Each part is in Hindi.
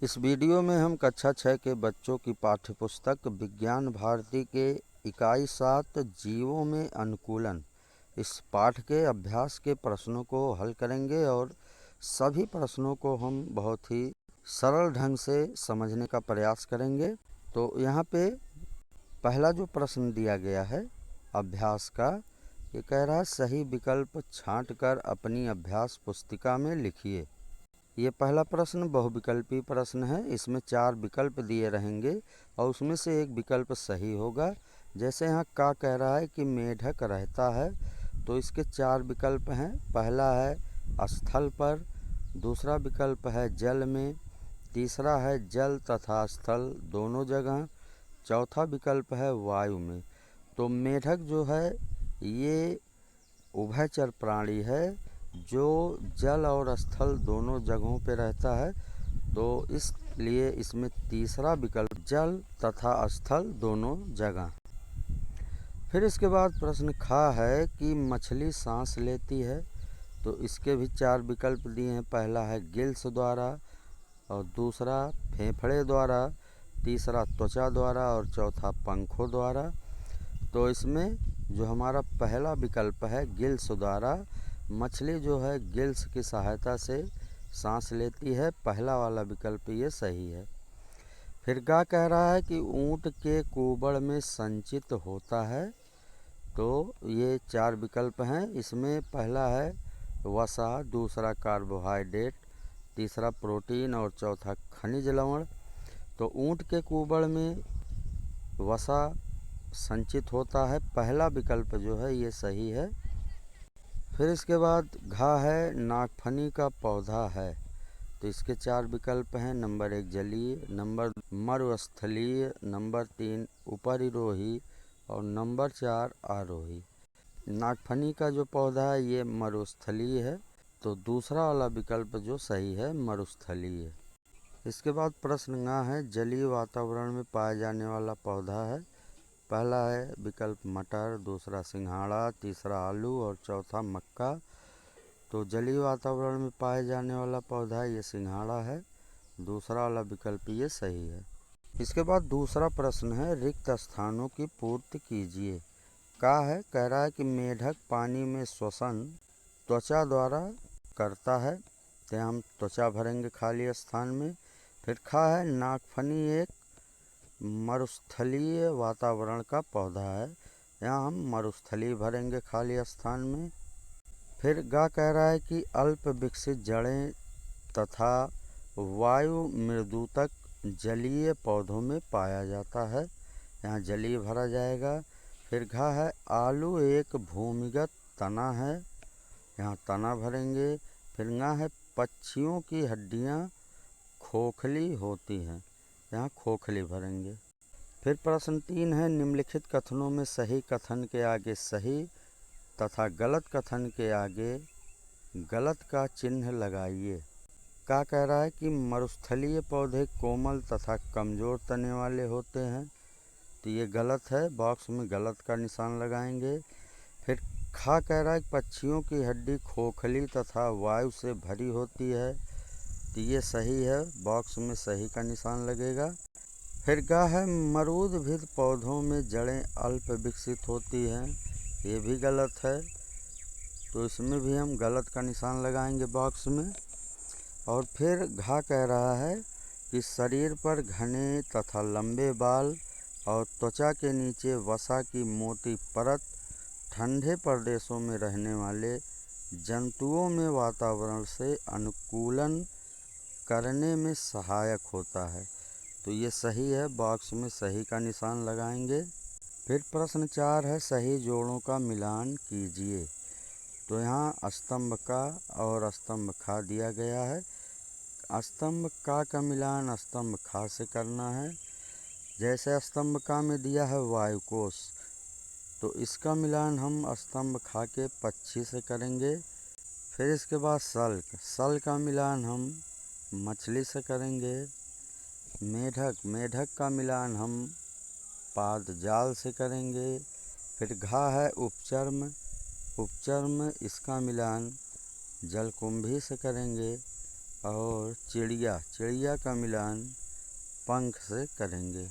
इस वीडियो में हम कक्षा 6 के बच्चों की पाठ्यपुस्तक विज्ञान भारती के इकाई 7 जीवों में अनुकूलन इस पाठ के अभ्यास के प्रश्नों को हल करेंगे और सभी प्रश्नों को हम बहुत ही सरल ढंग से समझने का प्रयास करेंगे। तो यहाँ पे पहला जो प्रश्न दिया गया है अभ्यास का, ये कह रहा है सही विकल्प छांटकर अपनी अभ्यास पुस्तिका में लिखिए। ये पहला प्रश्न बहुविकल्पी प्रश्न है। इसमें 4 विकल्प दिए रहेंगे और उसमें से एक विकल्प सही होगा। जैसे यहाँ का कह रहा है कि मेढक रहता है, तो इसके 4 विकल्प हैं। पहला है स्थल पर, दूसरा विकल्प है जल में, तीसरा है जल तथा स्थल दोनों जगह, चौथा विकल्प है वायु में। तो मेढक जो है ये उभयचर प्राणी है जो जल और स्थल दोनों जगहों पे रहता है, तो इसलिए इसमें तीसरा विकल्प जल तथा स्थल दोनों जगह। फिर इसके बाद प्रश्न खा है कि मछली सांस लेती है, तो इसके भी 4 विकल्प दिए हैं। पहला है गिल्स द्वारा और दूसरा फेफड़े द्वारा, तीसरा त्वचा द्वारा और चौथा पंखों द्वारा। तो इसमें जो हमारा पहला विकल्प है गिल्स द्वारा, मछली जो है गिल्स की सहायता से सांस लेती है, पहला वाला विकल्प ये सही है। फिर गा कह रहा है कि ऊंट के कुबड़ में संचित होता है, तो ये 4 विकल्प हैं। इसमें पहला है वसा, दूसरा कार्बोहाइड्रेट, तीसरा प्रोटीन और चौथा खनिज लवण। तो ऊंट के कुबड़ में वसा संचित होता है, पहला विकल्प जो है ये सही है। फिर इसके बाद घा है नागफनी का पौधा है, तो इसके 4 विकल्प हैं। नंबर 1 जलीय, नंबर 2 मरुस्थलीय, नंबर 3 उपरिरोही और नंबर 4 आरोही। नागफनी का जो पौधा है ये मरुस्थलीय है, तो दूसरा वाला विकल्प जो सही है मरुस्थलीय। इसके बाद प्रश्न गा है जलीय वातावरण में पाया जाने वाला पौधा है। पहला है विकल्प मटर, दूसरा सिंघाड़ा, तीसरा आलू और चौथा मक्का। तो जलीय वातावरण में पाए जाने वाला पौधा ये सिंघाड़ा है, दूसरा वाला विकल्प ये सही है। इसके बाद दूसरा प्रश्न है रिक्त स्थानों की पूर्ति कीजिए। का है कह रहा है कि मेढक पानी में श्वसन त्वचा द्वारा करता है, तो हम त्वचा भरेंगे खाली स्थान में। फिर खा है नागफनी एक मरुस्थलीय वातावरण का पौधा है, यहाँ हम मरुस्थलीय भरेंगे खाली स्थान में। फिर गा कह रहा है कि अल्प विकसित जड़ें तथा वायु मृदुतक जलीय पौधों में पाया जाता है, यहाँ जलीय भरा जाएगा। फिर घा है आलू एक भूमिगत तना है, यहाँ तना भरेंगे। फिर गा है पक्षियों की हड्डियाँ खोखली होती हैं, यहाँ खोखली भरेंगे। फिर प्रश्न 3 है निम्नलिखित कथनों में सही कथन के आगे सही तथा गलत कथन के आगे गलत का चिन्ह लगाइए। का कह रहा है कि मरुस्थलीय पौधे कोमल तथा कमज़ोर तने वाले होते हैं, तो ये गलत है, बॉक्स में गलत का निशान लगाएंगे। फिर खा कह रहा है कि पक्षियों की हड्डी खोखली तथा वायु से भरी होती है, तो ये सही है, बॉक्स में सही का निशान लगेगा। फिर गा है मरूदभिद पौधों में जड़ें अल्प विकसित होती हैं, ये भी गलत है, तो इसमें भी हम गलत का निशान लगाएंगे बॉक्स में। और फिर घा कह रहा है कि शरीर पर घने तथा लंबे बाल और त्वचा के नीचे वसा की मोटी परत ठंडे प्रदेशों में रहने वाले जंतुओं में वातावरण से अनुकूलन करने में सहायक होता है, तो ये सही है, बॉक्स में सही का निशान लगाएंगे। फिर प्रश्न 4 है सही जोड़ों का मिलान कीजिए। तो यहाँ स्तंभ का और स्तंभ खा दिया गया है। स्तंभ का मिलान स्तंभ खा से करना है। जैसे स्तंभ का में दिया है वायुकोश, तो इसका मिलान हम स्तंभ खा के पक्षी से करेंगे। फिर इसके बाद सल का मिलान हम मछली से करेंगे। मेढक का मिलान हम पाद जाल से करेंगे। फिर घा है उपचर्म इसका मिलान जलकुंभी से करेंगे। और चिड़िया का मिलान पंख से करेंगे।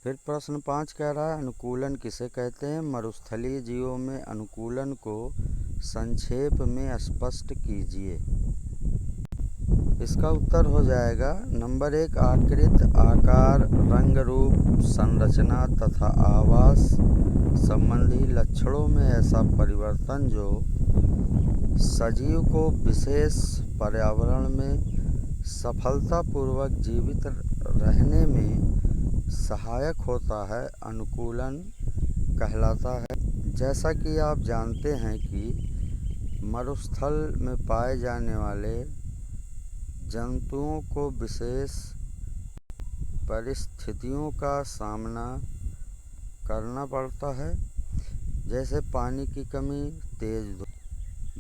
फिर प्रश्न 5 कह रहा है अनुकूलन किसे कहते हैं? मरुस्थलीय जीवों में अनुकूलन को संक्षेप में स्पष्ट कीजिए। इसका उत्तर हो जाएगा नंबर 1 आकृति, आकार, रंग, रूप, संरचना तथा आवास संबंधी लक्षणों में ऐसा परिवर्तन जो सजीव को विशेष पर्यावरण में सफलतापूर्वक जीवित रहने में सहायक होता है, अनुकूलन कहलाता है। जैसा कि आप जानते हैं कि मरुस्थल में पाए जाने वाले जंतुओं को विशेष परिस्थितियों का सामना करना पड़ता है, जैसे पानी की कमी, तेज धूप,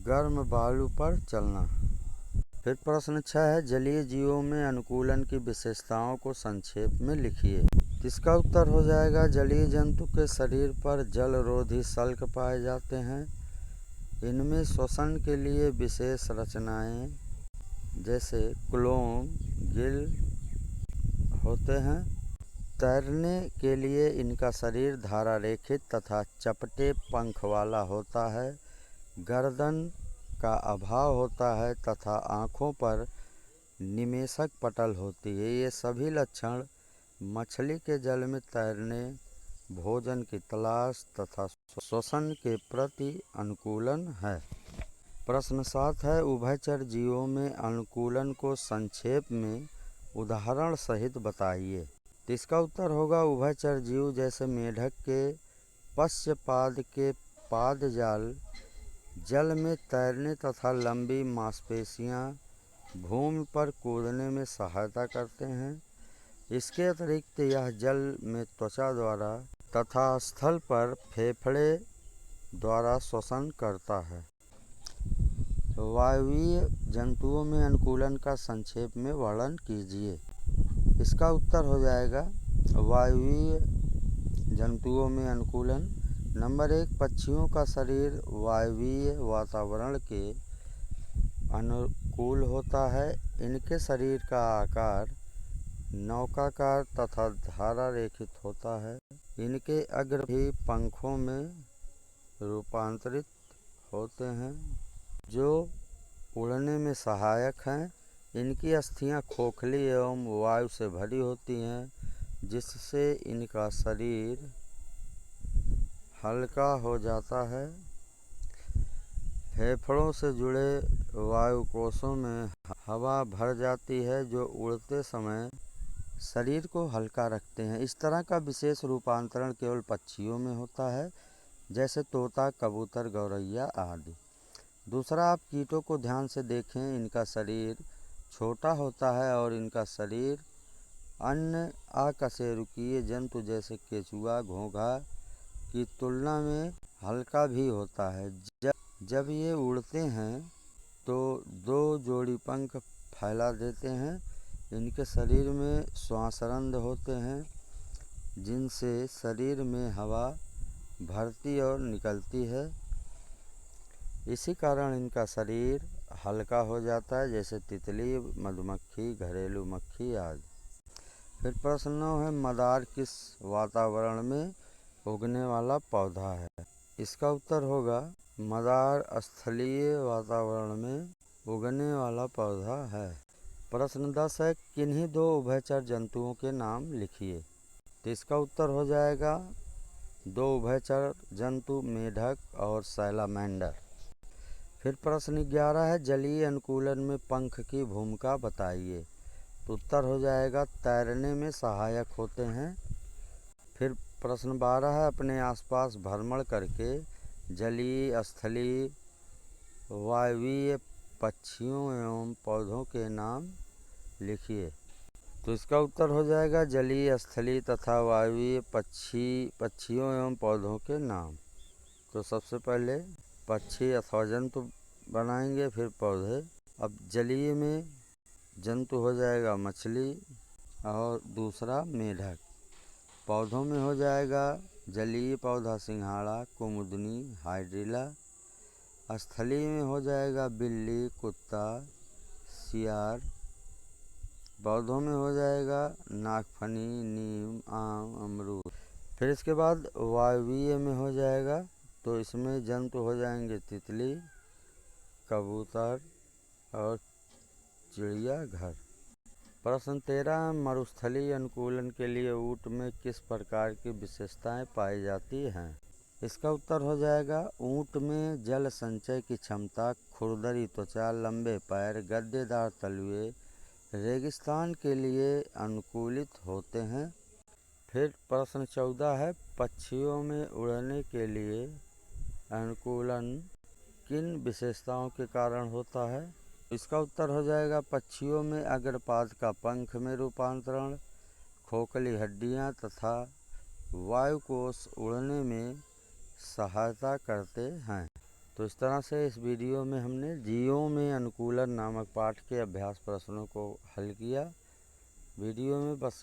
गर्म बालू पर चलना। फिर प्रश्न 6 है जलीय जीवों में अनुकूलन की विशेषताओं को संक्षेप में लिखिए। इसका उत्तर हो जाएगा जलीय जंतु के शरीर पर जलरोधी शल्क पाए जाते हैं। इनमें श्वसन के लिए विशेष रचनाएं जैसे क्लोम, गिल होते हैं। तैरने के लिए इनका शरीर धारारेखित तथा चपटे पंख वाला होता है। गर्दन का अभाव होता है तथा आँखों पर निमेषक पटल होती है। ये सभी लक्षण मछली के जल में तैरने, भोजन की तलाश तथा श्वसन के प्रति अनुकूलन है। प्रश्न 7 है उभयचर जीवों में अनुकूलन को संक्षेप में उदाहरण सहित बताइए। तो इसका उत्तर होगा उभयचर जीव जैसे मेढक के पश्चपाद के पादजाल जल में तैरने तथा लंबी मांसपेशियां भूमि पर कूदने में सहायता करते हैं। इसके अतिरिक्त यह जल में त्वचा द्वारा तथा स्थल पर फेफड़े द्वारा श्वसन करता है। वायवीय जंतुओं में अनुकूलन का संक्षेप में वर्णन कीजिए। इसका उत्तर हो जाएगा वायवीय जंतुओं में अनुकूलन। नंबर 1 पक्षियों का शरीर वायवीय वातावरण के अनुकूल होता है। इनके शरीर का आकार नौकाकार तथा धारा रेखित होता है। इनके अग्र भी पंखों में रूपांतरित होते हैं जो उड़ने में सहायक हैं। इनकी अस्थियां खोखली एवं वायु से भरी होती हैं, जिससे इनका शरीर हल्का हो जाता है। फेफड़ों से जुड़े वायुकोशों में हवा भर जाती है जो उड़ते समय शरीर को हल्का रखते हैं। इस तरह का विशेष रूपांतरण केवल पक्षियों में होता है, जैसे तोता, कबूतर, गौरैया आदि। दूसरा, आप कीटों को ध्यान से देखें। इनका शरीर छोटा होता है और इनका शरीर अन्य अकशेरुकीय जंतु जैसे केंचुआ, घोंघा की तुलना में हल्का भी होता है। जब ये उड़ते हैं तो 2 जोड़ी पंख फैला देते हैं। इनके शरीर में श्वासरंध्र होते हैं, जिनसे शरीर में हवा भरती और निकलती है। इसी कारण इनका शरीर हल्का हो जाता है, जैसे तितली, मधुमक्खी, घरेलू मक्खी आदि। फिर प्रश्न 9 है मदार किस वातावरण में उगने वाला पौधा है? इसका उत्तर होगा मदार स्थलीय वातावरण में उगने वाला पौधा है। प्रश्न 10 है किन्हीं 2 उभयचर जंतुओं के नाम लिखिए। तो इसका उत्तर हो जाएगा 2 उभयचर जंतु मेढक और सैलामेंडर। फिर प्रश्न 11 है जलीय अनुकूलन में पंख की भूमिका बताइए। तो उत्तर हो जाएगा तैरने में सहायक होते हैं। फिर प्रश्न 12 है अपने आसपास भ्रमण करके जलीय, स्थलीय, वायवीय पक्षियों एवं पौधों के नाम लिखिए। तो इसका उत्तर हो जाएगा जलीय, स्थलीय तथा वायवीय पक्षियों एवं पौधों के नाम। तो सबसे पहले पक्षी अथवा जंतु बनाएंगे, फिर पौधे। अब जलीय में जंतु हो जाएगा मछली और दूसरा मेढक। पौधों में हो जाएगा जलीय पौधा सिंघाड़ा, कुमुदनी, हाइड्रिला। स्थलीय में हो जाएगा बिल्ली, कुत्ता, सियार, पौधों में हो जाएगा नागफनी, नीम, आम, अमरूद। फिर इसके बाद वायवीय में हो जाएगा, तो इसमें जंतु हो जाएंगे तितली, कबूतर और चिड़ियाघर। प्रश्न 13, मरुस्थलीय अनुकूलन के लिए ऊँट में किस प्रकार की विशेषताएं पाई जाती हैं? इसका उत्तर हो जाएगा ऊँट में जल संचय की क्षमता, खुरदरी त्वचा, लंबे पैर, गद्देदार तलवे रेगिस्तान के लिए अनुकूलित होते हैं। फिर प्रश्न 14 है, पक्षियों में उड़ने के लिए अनुकूलन किन विशेषताओं के कारण होता है? इसका उत्तर हो जाएगा पक्षियों में अग्रपाद का पंख में रूपांतरण, खोखली हड्डियां तथा वायुकोश उड़ने में सहायता करते हैं। तो इस तरह से इस वीडियो में हमने जीवों में अनुकूलन नामक पाठ के अभ्यास प्रश्नों को हल किया। वीडियो में बस